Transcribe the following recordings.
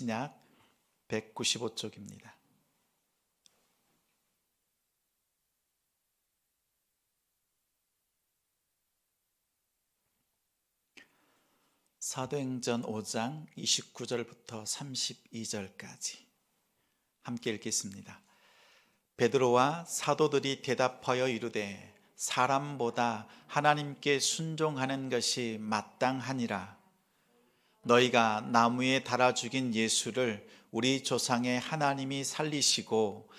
신약 195쪽입니다. 사도행전 5장 29절부터 32절까지 함께 읽겠습니다. 베드로와 사도들이 대답하여 이르되 사람보다 하나님께 순종하는 것이 마땅하니라. 너희가 나무에 달아 죽인 예수를 우리 조상의 하나님이 살리시고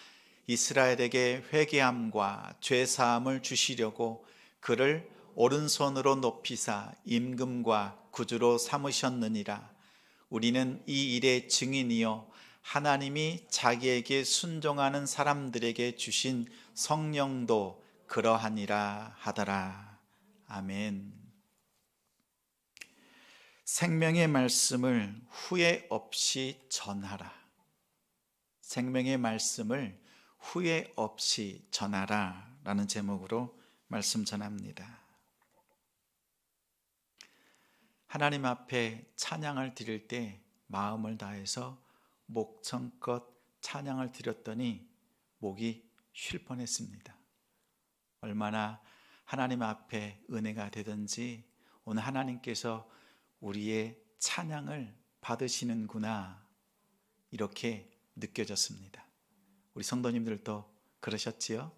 이스라엘에게 회개함과 죄사함을 주시려고 그를 오른손으로 높이사 임금과 구주로 삼으셨느니라. 우리는 이 일의 증인이요 하나님이 자기에게 순종하는 사람들에게 주신 성령도 그러하니라 하더라. 아멘. 생명의 말씀을 후회 없이 전하라. 생명의 말씀을 후회 없이 전하라 라는 제목으로 말씀 전합니다. 하나님 앞에 찬양을 드릴 때 마음을 다해서 목청껏 찬양을 드렸더니 목이 쉴 뻔했습니다. 얼마나 하나님 앞에 은혜가 되든지 오늘 하나님께서 우리의 찬양을 받으시는구나 이렇게 느껴졌습니다. 우리 성도님들도 그러셨지요?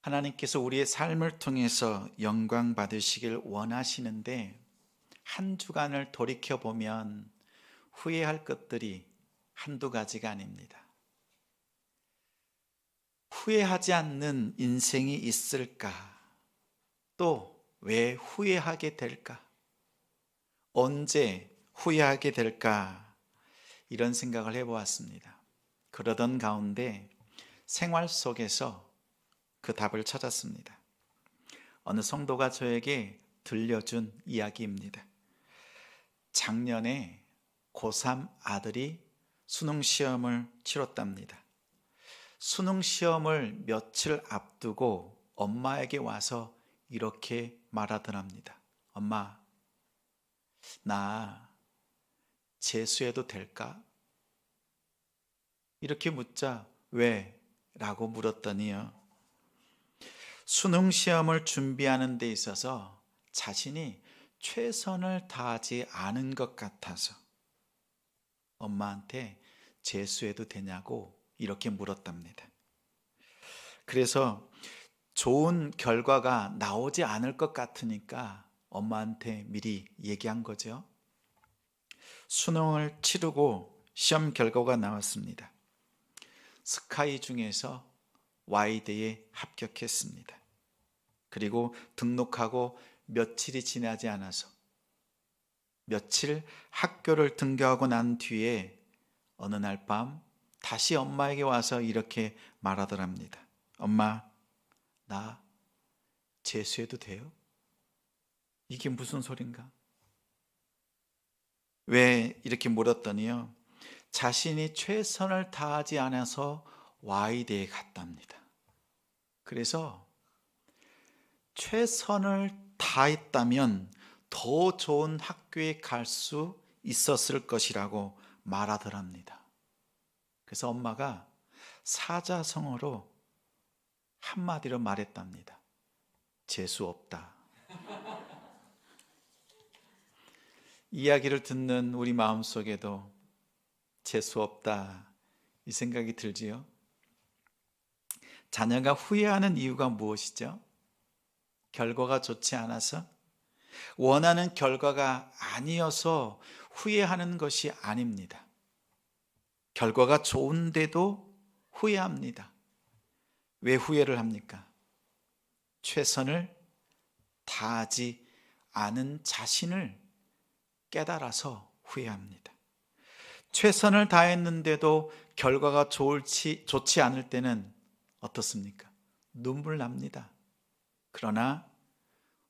하나님께서 우리의 삶을 통해서 영광 받으시길 원하시는데 한 주간을 돌이켜보면 후회할 것들이 한두 가지가 아닙니다. 후회하지 않는 인생이 있을까? 또 왜 후회하게 될까? 언제 후회하게 될까? 이런 생각을 해보았습니다. 그러던 가운데 생활 속에서 그 답을 찾았습니다. 어느 성도가 저에게 들려준 이야기입니다. 작년에 고3 아들이 수능시험을 치렀답니다. 수능시험을 며칠 앞두고 엄마에게 와서 이렇게 말하더랍니다. 엄마, 나 재수해도 될까? 이렇게 묻자 왜? 라고 물었더니요. 수능 시험을 준비하는 데 있어서 자신이 최선을 다하지 않은 것 같아서 엄마한테 재수해도 되냐고 이렇게 물었답니다. 그래서 좋은 결과가 나오지 않을 것 같으니까 엄마한테 미리 얘기한 거죠. 수능을 치르고 시험 결과가 나왔습니다. 스카이 중에서 Y대에 합격했습니다. 그리고 등록하고 며칠이 지나지 않아서 며칠 학교를 등교하고 난 뒤에 어느 날 밤 다시 엄마에게 와서 이렇게 말하더랍니다. 엄마, 나 재수해도 돼요? 이게 무슨 소린가? 왜 이렇게 물었더니요. 자신이 최선을 다하지 않아서 Y대에 갔답니다. 그래서 최선을 다했다면 더 좋은 학교에 갈 수 있었을 것이라고 말하더랍니다. 그래서 엄마가 사자성어로 한마디로 말했답니다. 재수 없다. 이야기를 듣는 우리 마음속에도 재수 없다 이 생각이 들지요. 자녀가 후회하는 이유가 무엇이죠? 결과가 좋지 않아서? 원하는 결과가 아니어서 후회하는 것이 아닙니다. 결과가 좋은데도 후회합니다. 왜 후회를 합니까? 최선을 다하지 않은 자신을 깨달아서 후회합니다. 최선을 다했는데도 결과가 좋지 않을 때는 어떻습니까? 눈물 납니다. 그러나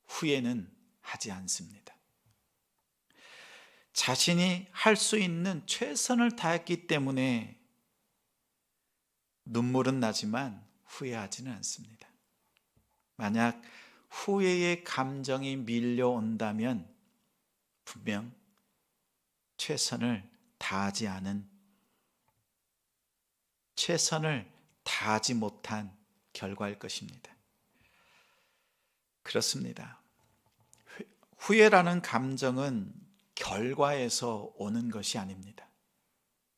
후회는 하지 않습니다. 자신이 할 수 있는 최선을 다했기 때문에 눈물은 나지만 후회하지는 않습니다. 만약 후회의 감정이 밀려온다면 분명 최선을 다하지 않은, 최선을 다하지 못한 결과일 것입니다. 그렇습니다. 후회라는 감정은 결과에서 오는 것이 아닙니다.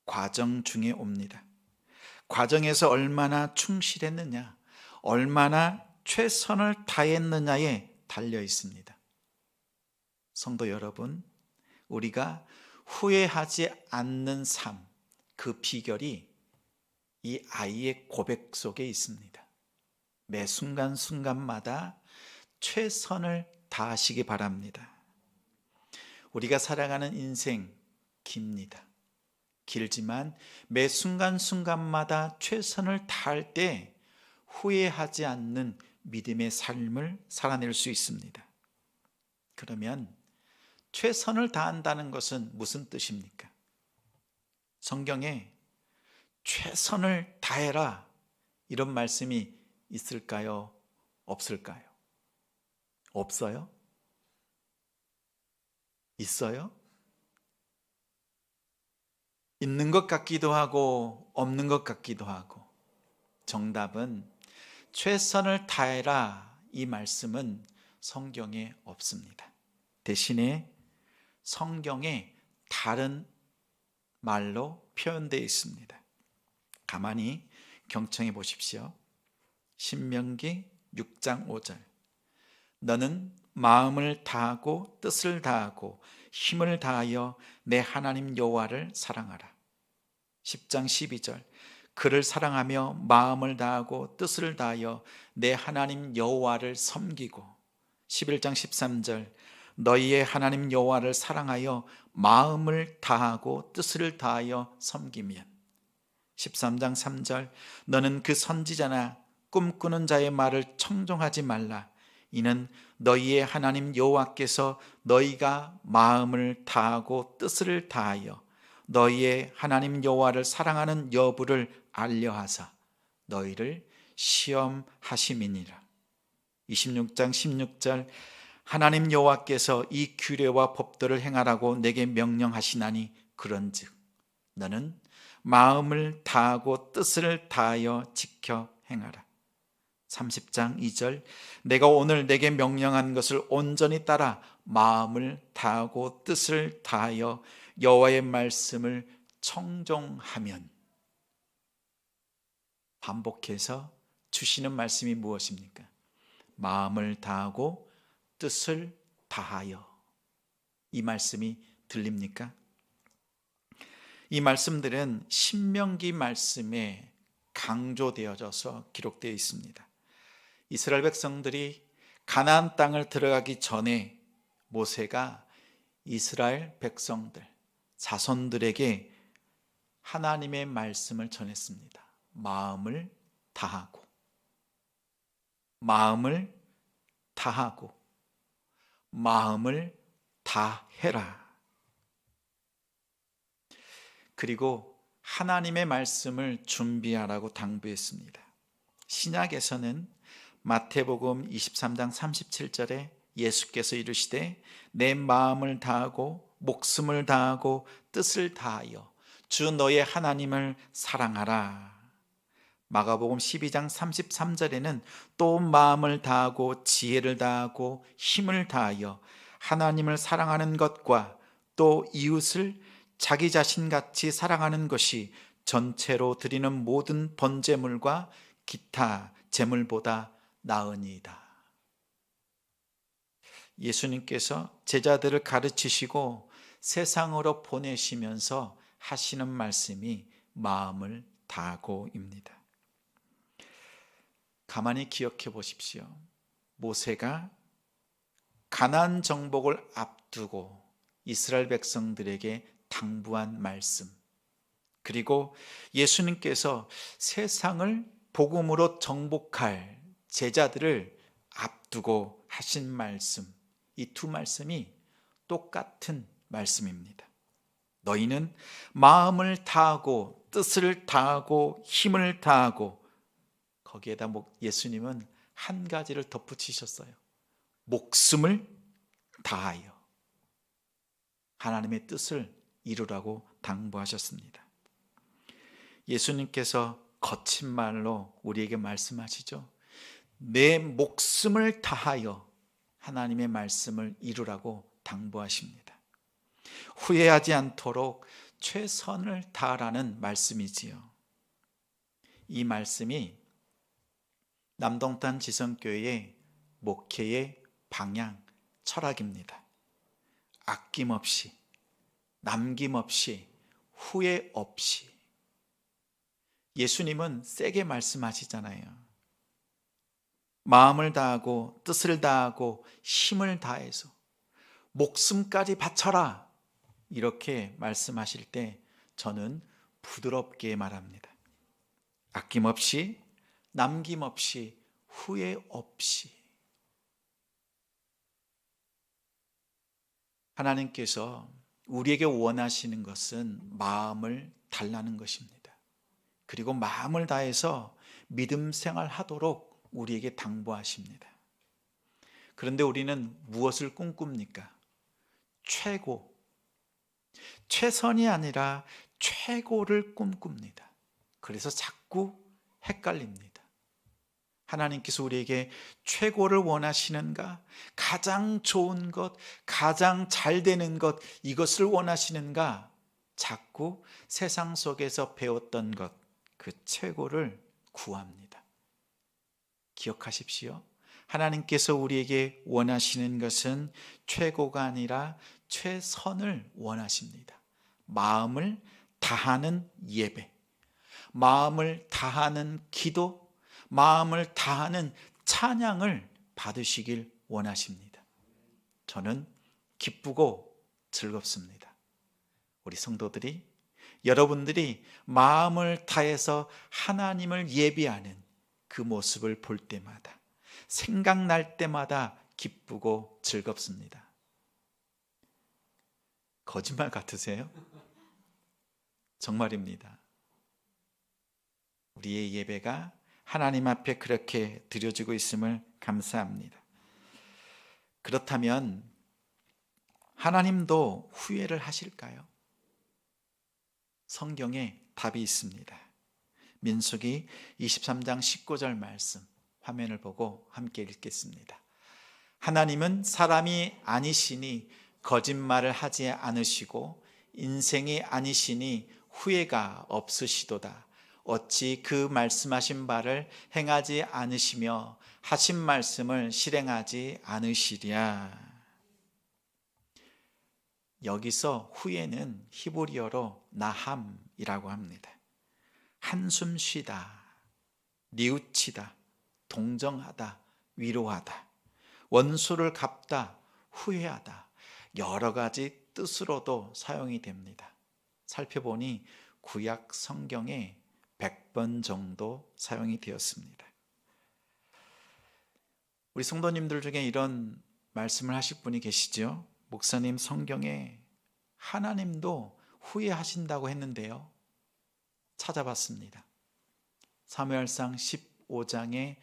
과정 중에 옵니다. 과정에서 얼마나 충실했느냐, 얼마나 최선을 다했느냐에 달려 있습니다. 성도 여러분, 우리가 후회하지 않는 삶, 그 비결이 이 아이의 고백 속에 있습니다. 매 순간순간마다 최선을 다하시기 바랍니다. 우리가 살아가는 인생 깁니다. 길지만 매 순간순간마다 최선을 다할 때 후회하지 않는 믿음의 삶을 살아낼 수 있습니다. 그러면 최선을 다한다는 것은 무슨 뜻입니까? 성경에 최선을 다해라 이런 말씀이 있을까요? 없을까요? 없어요? 있어요? 있는 것 같기도 하고 없는 것 같기도 하고, 정답은 최선을 다해라 이 말씀은 성경에 없습니다. 대신에 성경에 다른 말로 표현되어 있습니다. 가만히 경청해 보십시오. 신명기 6장 5절, 너는 마음을 다하고 뜻을 다하고 힘을 다하여 내 하나님 여호와를 사랑하라. 10장 12절, 그를 사랑하며 마음을 다하고 뜻을 다하여 내 하나님 여호와를 섬기고. 11장 13절, 너희의 하나님 여호와를 사랑하여 마음을 다하고 뜻을 다하여 섬기면. 13장 3절, 너는 그 선지자나 꿈꾸는 자의 말을 청종하지 말라. 이는 너희의 하나님 여호와께서 너희가 마음을 다하고 뜻을 다하여 너희의 하나님 여호와를 사랑하는 여부를 알려하사 너희를 시험하심이니라. 26장 16절, 하나님 여호와께서 이 규례와 법도를 행하라고 내게 명령하시나니 그런즉 너는 마음을 다하고 뜻을 다하여 지켜 행하라. 30장 2절, 내가 오늘 내게 명령한 것을 온전히 따라 마음을 다하고 뜻을 다하여 여호와의 말씀을 청종하면. 반복해서 주시는 말씀이 무엇입니까? 마음을 다하고 뜻을 다하여. 이 말씀이 들립니까? 이 말씀들은 신명기 말씀에 강조되어져서 기록되어 있습니다. 이스라엘 백성들이 가나안 땅을 들어가기 전에 모세가 이스라엘 백성들, 자손들에게 하나님의 말씀을 전했습니다. 마음을 다하고, 마음을 다하고, 마음을 다해라. 그리고 하나님의 말씀을 준비하라고 당부했습니다. 신약에서는 마태복음 23장 37절에 예수께서 이르시되 내 마음을 다하고 목숨을 다하고 뜻을 다하여 주 너의 하나님을 사랑하라. 마가복음 12장 33절에는 또 마음을 다하고 지혜를 다하고 힘을 다하여 하나님을 사랑하는 것과 또 이웃을 자기 자신같이 사랑하는 것이 전체로 드리는 모든 번제물과 기타 제물보다 나으니이다. 예수님께서 제자들을 가르치시고 세상으로 보내시면서 하시는 말씀이 마음을 다하고입니다. 가만히 기억해 보십시오. 모세가 가나안 정복을 앞두고 이스라엘 백성들에게 당부한 말씀, 그리고 예수님께서 세상을 복음으로 정복할 제자들을 앞두고 하신 말씀, 이 두 말씀이 똑같은 말씀입니다. 너희는 마음을 다하고 뜻을 다하고 힘을 다하고, 거기에다 예수님은 한 가지를 덧붙이셨어요. 목숨을 다하여 하나님의 뜻을 이루라고 당부하셨습니다. 예수님께서 거친 말로 우리에게 말씀하시죠. 내 목숨을 다하여 하나님의 말씀을 이루라고 당부하십니다. 후회하지 않도록 최선을 다하라는 말씀이지요. 이 말씀이 남동탄 지성교회의 목회의 방향, 철학입니다. 아낌없이, 남김없이, 후회 없이. 예수님은 세게 말씀하시잖아요. 마음을 다하고 뜻을 다하고 힘을 다해서 목숨까지 바쳐라, 이렇게 말씀하실 때 저는 부드럽게 말합니다. 아낌없이, 남김없이, 후회 없이. 하나님께서 우리에게 원하시는 것은 마음을 달라는 것입니다. 그리고 마음을 다해서 믿음 생활하도록 우리에게 당부하십니다. 그런데 우리는 무엇을 꿈꿉니까? 최고, 최선이 아니라 최고를 꿈꿉니다. 그래서 자꾸 헷갈립니다. 하나님께서 우리에게 최고를 원하시는가? 가장 좋은 것, 가장 잘 되는 것, 이것을 원하시는가? 자꾸 세상 속에서 배웠던 것, 그 최고를 구합니다. 기억하십시오. 하나님께서 우리에게 원하시는 것은 최고가 아니라 최선을 원하십니다. 마음을 다하는 예배, 마음을 다하는 기도, 마음을 다하는 찬양을 받으시길 원하십니다. 저는 기쁘고 즐겁습니다. 우리 성도들이, 여러분들이 마음을 다해서 하나님을 예배하는 그 모습을 볼 때마다, 생각날 때마다 기쁘고 즐겁습니다. 거짓말 같으세요? 정말입니다. 우리의 예배가 하나님 앞에 그렇게 드려지고 있음을 감사합니다. 그렇다면 하나님도 후회를 하실까요? 성경에 답이 있습니다. 민수기 23장 19절 말씀, 화면을 보고 함께 읽겠습니다. 하나님은 사람이 아니시니 거짓말을 하지 않으시고 인생이 아니시니 후회가 없으시도다. 어찌 그 말씀하신 바를 행하지 않으시며 하신 말씀을 실행하지 않으시랴. 여기서 후회는 히브리어로 나함이라고 합니다. 한숨 쉬다, 뉘우치다, 동정하다, 위로하다, 원수를 갚다, 후회하다, 여러 가지 뜻으로도 사용이 됩니다. 살펴보니 구약 성경에 100번 정도 사용이 되었습니다. 우리 성도님들 중에 이런 말씀을 하실 분이 계시죠? 목사님, 성경에 하나님도 후회하신다고 했는데요. 찾아봤습니다. 사무엘상 15장에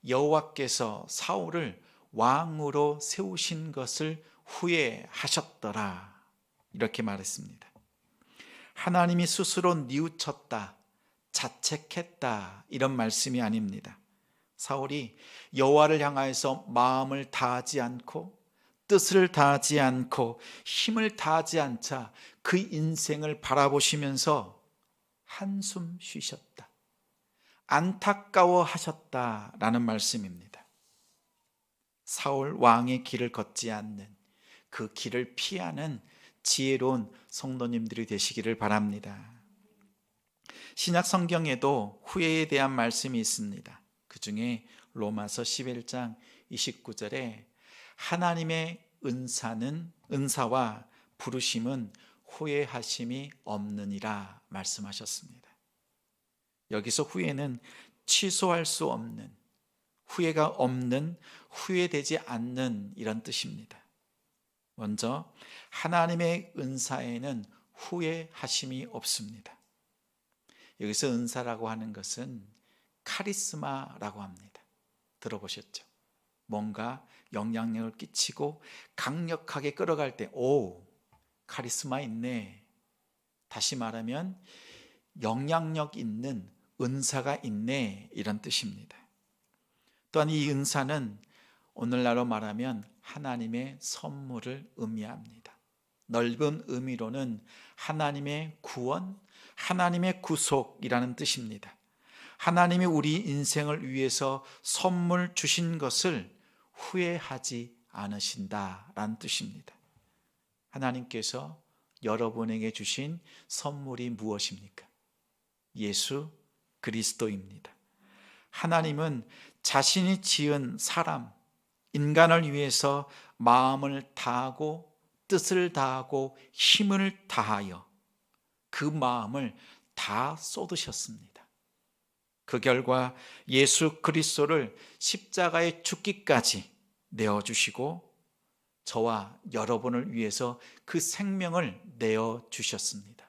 여호와께서 사울을 왕으로 세우신 것을 후회하셨더라, 이렇게 말했습니다. 하나님이 스스로 뉘우쳤다, 자책했다, 이런 말씀이 아닙니다. 사울이 여호와를 향하여서 마음을 다하지 않고 뜻을 다하지 않고 힘을 다하지 않자 그 인생을 바라보시면서 한숨 쉬셨다, 안타까워하셨다라는 말씀입니다. 사울 왕의 길을 걷지 않는, 그 길을 피하는 지혜로운 성도님들이 되시기를 바랍니다. 신약 성경에도 후회에 대한 말씀이 있습니다. 그 중에 로마서 11장 29절에 하나님의 은사와 부르심은 후회하심이 없느니라 말씀하셨습니다. 여기서 후회는 취소할 수 없는, 후회가 없는, 후회되지 않는 이런 뜻입니다. 먼저 하나님의 은사에는 후회하심이 없습니다. 여기서 은사라고 하는 것은 카리스마라고 합니다. 들어보셨죠? 뭔가 영향력을 끼치고 강력하게 끌어갈 때, 오, 카리스마 있네, 다시 말하면 영향력 있는 은사가 있네, 이런 뜻입니다. 또한 이 은사는 오늘날로 말하면 하나님의 선물을 의미합니다. 넓은 의미로는 하나님의 구원, 하나님의 구속이라는 뜻입니다. 하나님이 우리 인생을 위해서 선물 주신 것을 후회하지 않으신다라는 뜻입니다. 하나님께서 여러분에게 주신 선물이 무엇입니까? 예수 그리스도입니다. 하나님은 자신이 지은 사람, 인간을 위해서 마음을 다하고 뜻을 다하고 힘을 다하여 그 마음을 다 쏟으셨습니다. 그 결과 예수 그리스도를 십자가에 죽기까지 내어주시고 저와 여러분을 위해서 그 생명을 내어주셨습니다.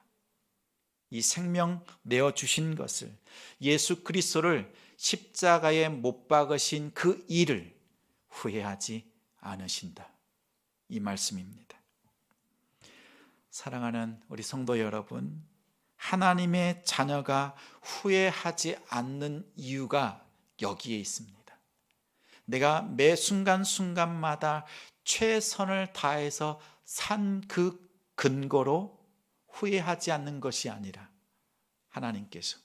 이 생명 내어주신 것을, 예수 그리스도를 십자가에 못 박으신 그 일을 후회하지 않으신다, 이 말씀입니다. 사랑하는 우리 성도 여러분, 하나님의 자녀가 후회하지 않는 이유가 여기에 있습니다. 내가 매 순간순간마다 최선을 다해서 산 그 근거로 후회하지 않는 것이 아니라 하나님께서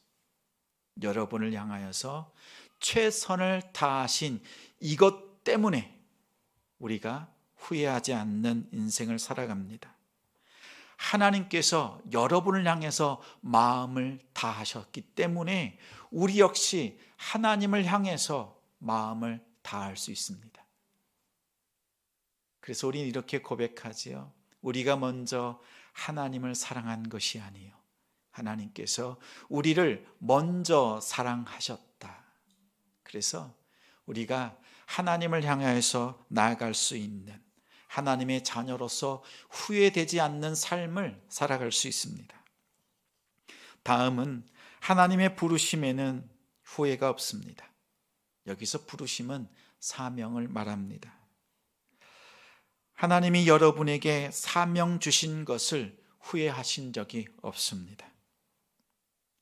여러분을 향하여서 최선을 다하신 이것 때문에 우리가 후회하지 않는 인생을 살아갑니다. 하나님께서 여러분을 향해서 마음을 다하셨기 때문에 우리 역시 하나님을 향해서 마음을 다할 수 있습니다. 그래서 우리는 이렇게 고백하지요. 우리가 먼저 하나님을 사랑한 것이 아니요, 하나님께서 우리를 먼저 사랑하셨다. 그래서 우리가 하나님을 향하여서 나아갈 수 있는, 하나님의 자녀로서 후회되지 않는 삶을 살아갈 수 있습니다. 다음은 하나님의 부르심에는 후회가 없습니다. 여기서 부르심은 사명을 말합니다. 하나님이 여러분에게 사명 주신 것을 후회하신 적이 없습니다.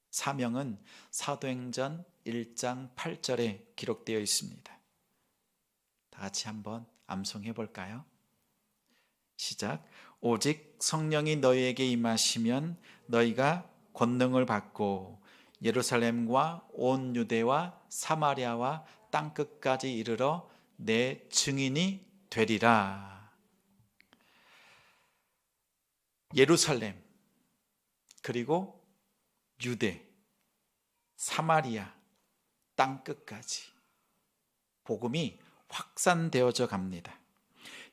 사명은 사도행전 1장 8절에 기록되어 있습니다. 다 같이 한번 암송해 볼까요? 시작. 오직 성령이 너희에게 임하시면 너희가 권능을 받고 예루살렘과 온 유대와 사마리아와 땅끝까지 이르러 내 증인이 되리라. 예루살렘, 그리고 유대, 사마리아, 땅끝까지 복음이 확산되어져 갑니다.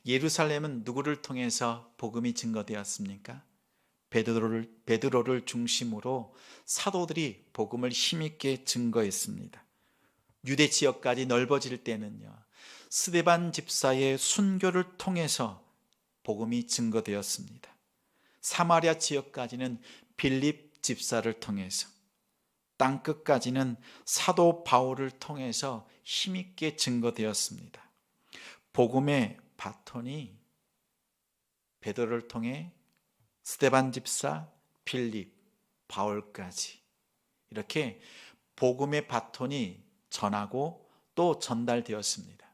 예루살렘은 누구를 통해서 복음이 증거되었습니까? 베드로를 중심으로 사도들이 복음을 힘있게 증거했습니다. 유대 지역까지 넓어질 때는요, 스데반 집사의 순교를 통해서 복음이 증거되었습니다. 사마리아 지역까지는 빌립 집사를 통해서, 땅끝까지는 사도 바울을 통해서 힘있게 증거되었습니다. 복음의 바톤이 베드로를 통해 스데반 집사, 빌립, 바울까지 이렇게 복음의 바톤이 전하고 또 전달되었습니다.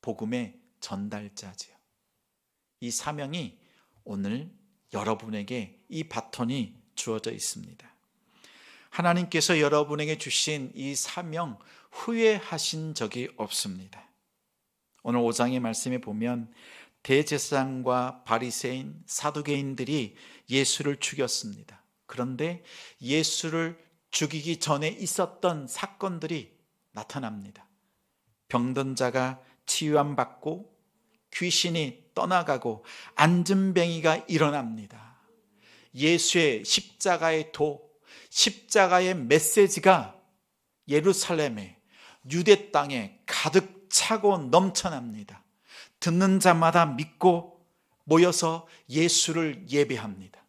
복음의 전달자지요. 이 사명이 오늘 여러분에게 이 바톤이 주어져 있습니다. 하나님께서 여러분에게 주신 이 사명 후회하신 적이 없습니다. 오늘 5장의 말씀에 보면 대제사장과 바리새인, 사두개인들이 예수를 죽였습니다. 그런데 예수를 죽이기 전에 있었던 사건들이 나타납니다. 병든 자가 치유함 받고 귀신이 떠나가고 안진뱅이가 일어납니다. 예수의 십자가의 도, 십자가의 메시지가 예루살렘에, 유대 땅에 가득 차고 넘쳐납니다. 듣는 자마다 믿고 모여서 예수를 예배합니다.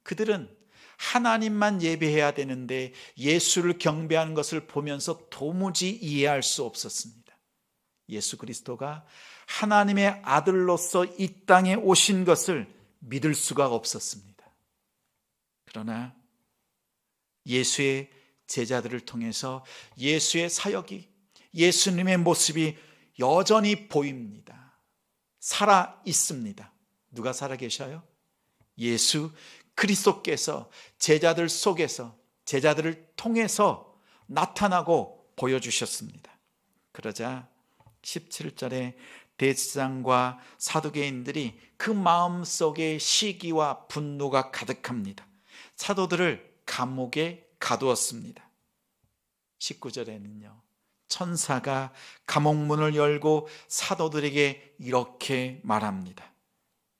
그들은 하나님만 예배해야 되는데 예수를 경배하는 것을 보면서 도무지 이해할 수 없었습니다. 예수 그리스도가 하나님의 아들로서 이 땅에 오신 것을 믿을 수가 없었습니다. 그러나 예수의 제자들을 통해서 예수의 사역이, 예수님의 모습이 여전히 보입니다. 살아 있습니다. 누가 살아 계셔요? 예수 그리스도께서 제자들 속에서, 제자들을 통해서 나타나고 보여주셨습니다. 그러자 17절에 대제사장과 사두개인들이 그 마음속에 시기와 분노가 가득합니다. 사도들을 감옥에 가두었습니다. 19절에는요, 천사가 감옥문을 열고 사도들에게 이렇게 말합니다.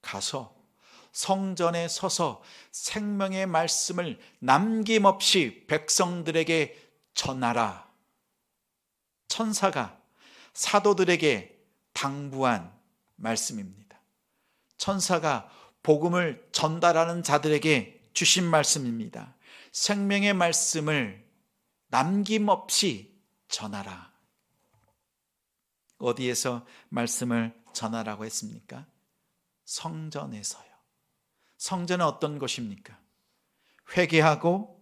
가서 성전에 서서 생명의 말씀을 남김없이 백성들에게 전하라. 천사가 사도들에게 당부한 말씀입니다. 천사가 복음을 전달하는 자들에게 주신 말씀입니다. 생명의 말씀을 남김없이 전하라. 어디에서 말씀을 전하라고 했습니까? 성전에서요. 성전은 어떤 곳입니까? 회개하고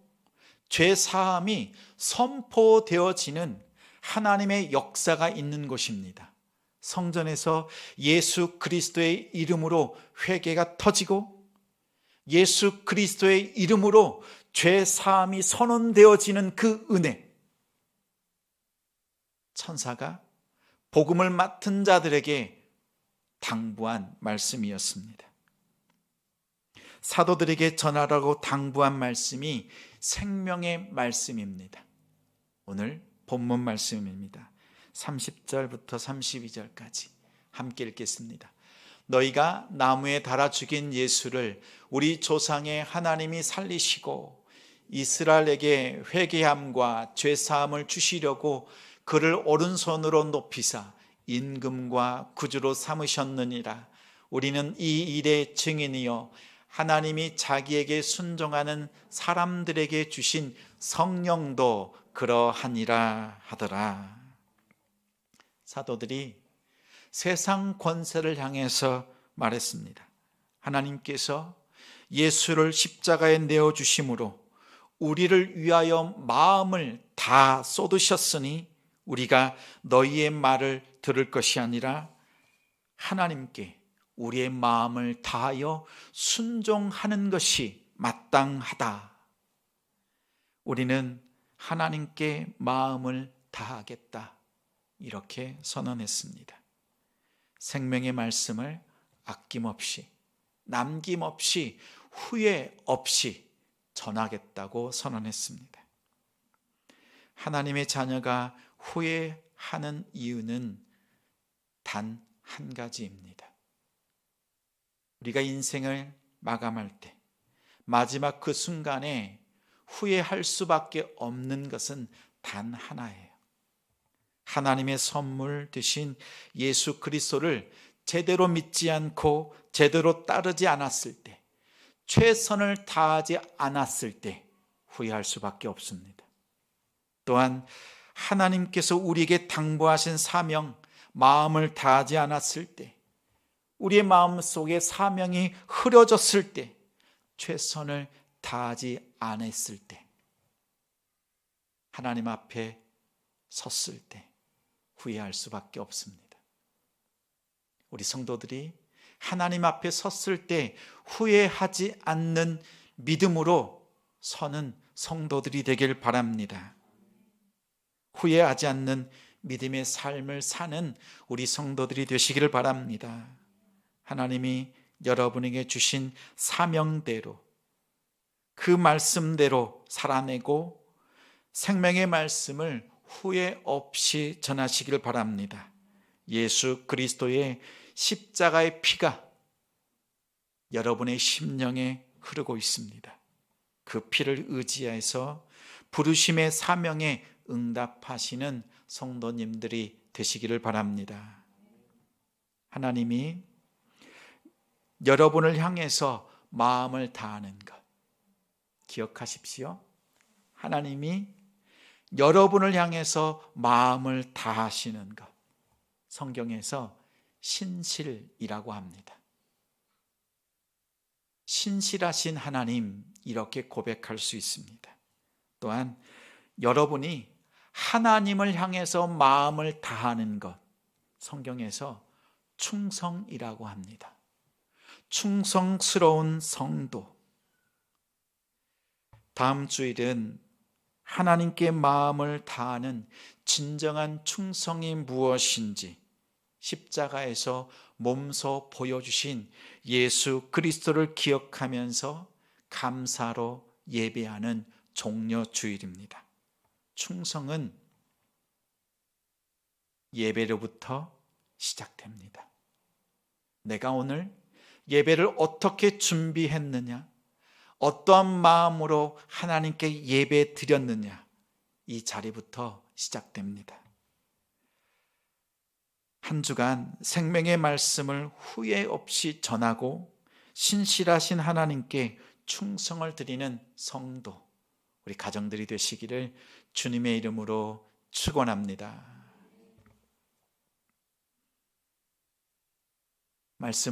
죄 사함이 선포되어지는 하나님의 역사가 있는 곳입니다. 성전에서 예수 그리스도의 이름으로 회개가 터지고 예수 그리스도의 이름으로 죄 사함이 선언되어지는 그 은혜, 천사가 복음을 맡은 자들에게 당부한 말씀이었습니다. 사도들에게 전하라고 당부한 말씀이 생명의 말씀입니다. 오늘 본문 말씀입니다. 30절부터 32절까지 함께 읽겠습니다. 너희가 나무에 달아 죽인 예수를 우리 조상의 하나님이 살리시고 이스라엘에게 회개함과 죄사함을 주시려고 그를 오른손으로 높이사 임금과 구주로 삼으셨느니라. 우리는 이 일의 증인이요 하나님이 자기에게 순종하는 사람들에게 주신 성령도 그러하니라 하더라. 사도들이 세상 권세를 향해서 말했습니다. 하나님께서 예수를 십자가에 내어주심으로 우리를 위하여 마음을 다 쏟으셨으니 우리가 너희의 말을 들을 것이 아니라 하나님께 우리의 마음을 다하여 순종하는 것이 마땅하다. 우리는 하나님께 마음을 다하겠다. 이렇게 선언했습니다. 생명의 말씀을 아낌없이, 남김없이, 후회 없이 전하겠다고 선언했습니다. 하나님의 자녀가 후회하는 이유는 단 한 가지입니다. 우리가 인생을 마감할 때 마지막 그 순간에 후회할 수밖에 없는 것은 단 하나예요. 하나님의 선물 되신 예수 그리스도를 제대로 믿지 않고 제대로 따르지 않았을 때, 최선을 다하지 않았을 때 후회할 수밖에 없습니다. 또한 하나님께서 우리에게 당부하신 사명, 마음을 다하지 않았을 때, 우리의 마음속에 사명이 흐려졌을 때, 최선을 다하지 않았을 때, 하나님 앞에 섰을 때 후회할 수밖에 없습니다. 우리 성도들이 하나님 앞에 섰을 때 후회하지 않는 믿음으로 서는 성도들이 되길 바랍니다. 후회하지 않는 믿음의 삶을 사는 우리 성도들이 되시기를 바랍니다. 하나님이 여러분에게 주신 사명대로, 그 말씀대로 살아내고 생명의 말씀을 후회 없이 전하시기를 바랍니다. 예수 그리스도의 십자가의 피가 여러분의 심령에 흐르고 있습니다. 그 피를 의지해서 부르심의 사명에 응답하시는 성도님들이 되시기를 바랍니다. 하나님이 여러분을 향해서 마음을 다하는 것 기억하십시오. 하나님이 여러분을 향해서 마음을 다하시는 것, 성경에서 신실이라고 합니다. 신실하신 하나님, 이렇게 고백할 수 있습니다. 또한 여러분이 하나님을 향해서 마음을 다하는 것, 성경에서 충성이라고 합니다. 충성스러운 성도. 다음 주일은 하나님께 마음을 다하는 진정한 충성이 무엇인지 십자가에서 몸소 보여주신 예수 그리스도를 기억하면서 감사로 예배하는 종려 주일입니다. 충성은 예배로부터 시작됩니다. 내가 오늘 예배를 어떻게 준비했느냐, 어떠한 마음으로 하나님께 예배 드렸느냐, 이 자리부터 시작됩니다. 한 주간 생명의 말씀을 후회 없이 전하고 신실하신 하나님께 충성을 드리는 성도, 우리 가정들이 되시기를 주님의 이름으로 축원합니다. 말씀을